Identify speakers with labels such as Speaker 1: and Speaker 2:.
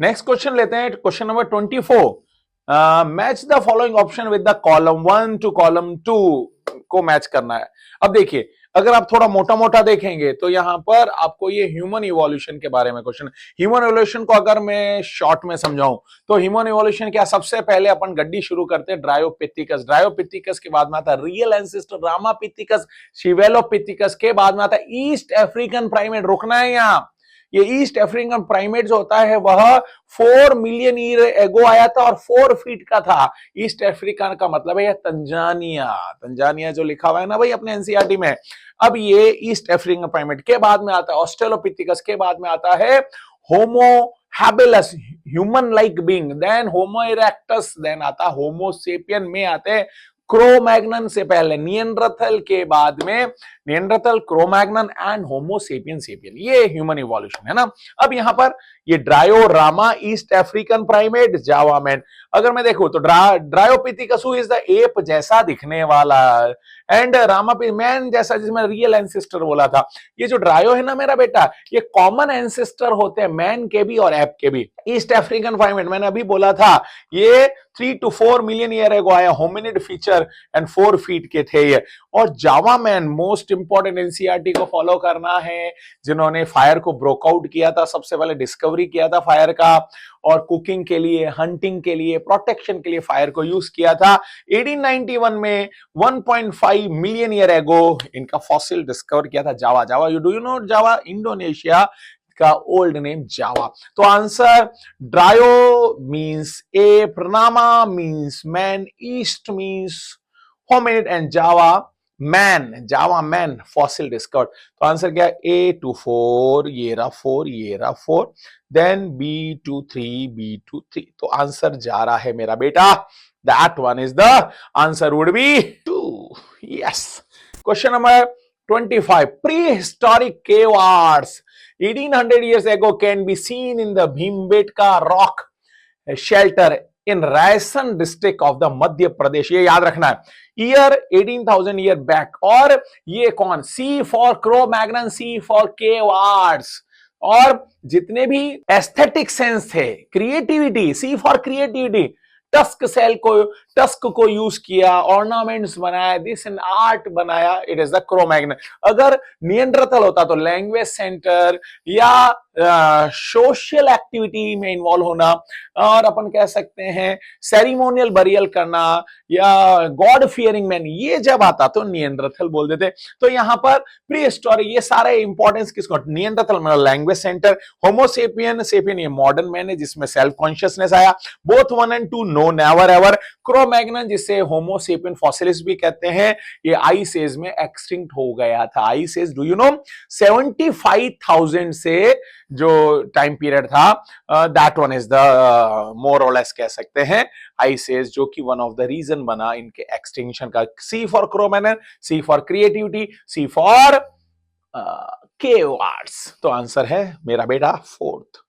Speaker 1: Next question लेते हैं, question number 24। Match the following option with the column 1 to column 2 को match करना है। अब देखिए, अगर आप थोड़ा मोटा मोटा देखेंगे तो यहां पर आपको ये ह्यूमन इवोल्यूशन के बारे में क्वेश्चन। ह्यूमन इवोल्यूशन को अगर मैं शॉर्ट में समझाऊं तो ह्यूमन इवोल्यूशन क्या, सबसे पहले अपन गड्डी शुरू करते हैं ड्रायोपिथिकस, ड्रायोपिथिकस के बाद में आता है रियल एंसेस्टर रामापिथिकस, शिवेलोपिथिकस के बाद में आता है ईस्ट अफ्रीकन प्राइमेट। रुकना है यहां, ये ईस्ट अफ्रीकन प्राइमेट जो होता है वह 4 मिलियन ईयर एगो आया था और 4 फीट का था। ईस्ट अफ्रीका का मतलब है तंजानिया, तंजानिया जो लिखा हुआ है ना भाई अपने एनसीईआरटी में। अब ये ईस्ट अफ्रीकन प्राइमेट के बाद में आता है ऑस्ट्रेलोपिथिकस, के बाद में आता है homo habilis, human like being, then homo erectus, then आता होमो सेपियन, में आते हैं क्रोमैग्नन से पहले निएंडरथल, के बाद में Neanderthal, Cro-Magnon and homo sapien sapien. ये ह्यूमन इवोल्यूशन है ना। अब यहां पर ये diorama east African primate, Java man. अगर मैं देखूं तो ड्रायोपिथिकस इज द एप जैसा दिखने वाला, एंड रामापि मैन जैसा, जिसमें रियल एंसेस्टर बोला था। ये जो ड्रायो है ना मेरा बेटा, ये कॉमन एंसेस्टर होते हैं मैन के भी और एप के भी। ईस्ट अफ्रीकन प्राइमेट मैंने अभी बोला था ये 3 to 4 मिलियन ईयर एगो आया, होमिनिड फीचर एंड 4 फीट के थे ये। और जावा मैन मोस्ट इंपॉर्टेंट, एनसीईआरटी को फॉलो करना है, जिन्होंने फायर को ब्रोकआउट किया था, सबसे पहले डिस्कवरी किया था फायर का, और कुकिंग के लिए, हंटिंग के लिए, प्रोटेक्शन के लिए फायर को यूज किया था। 1891 में 1.5 मिलियन ईयर एगो इनका फॉसिल डिस्कवर किया था Java. Java, you do you know Java, Indonesia का ओल्ड नेम जावा। तो answer dryo means ape, rama means man, east means hominid and Java man, Java man fossil discovered. तो answer क्या है, A24, ये रहा 4, ये रहा 4, देन B23, B23। तो आंसर जा रहा है मेरा बेटा, that one is the answer would be 2। Yes. Question number 25, prehistoric cave arts 1800 years ago can be seen in the Bhimbetka rock shelter in Raisan district of the Madhya Pradesh. ये याद रखना है, ईयर 18,000 ईयर बैक। और ये कौन, C for Cro-Magnon, C for cave arts, और जितने भी एस्थेटिक सेंस थे, creativity, C for creativity, tusk को यूज किया, ऑर्नामेंट्स बनाया, दिस एन आर्ट बनाया, इट इज द क्रो-मैग्नन। अगर निएंडरथल होता तो लैंग्वेज सेंटर या सोशल एक्टिविटी में इन्वॉल्व होना, और अपन कह सकते हैं सेरिमोनियल बरियल करना, या गॉड फियरिंग मैन, ये जब आता तो निएंडरथल बोल देते। तो यहां पर प्री हिस्टोरिक, ये सारे इंपॉर्टेंस किसको, निएंडरथल मतलब लैंग्वेज सेंटर, होमोसेपियन, सेपियन ये मॉडर्न मैन है जिसमें सेल्फ कॉन्शियसनेस आया, both 1 and 2 no never ever, Cro-Magnon जिसे होमोसेपियन फॉसिलिस भी कहते हैं, ये आइस एज में एक्सटिंक्ट हो गया था। Ice age, do you know, 75,000 से जो टाइम पीरियड था, that one is the more और लेस कह सकते हैं आइस एज, जो कि वन ऑफ द रीजन बना इनके एक्सटिंक्शन का। C for Cro-Magnon, C for creativity, C for cave arts. तो आंसर है मेरा बेटा 4th।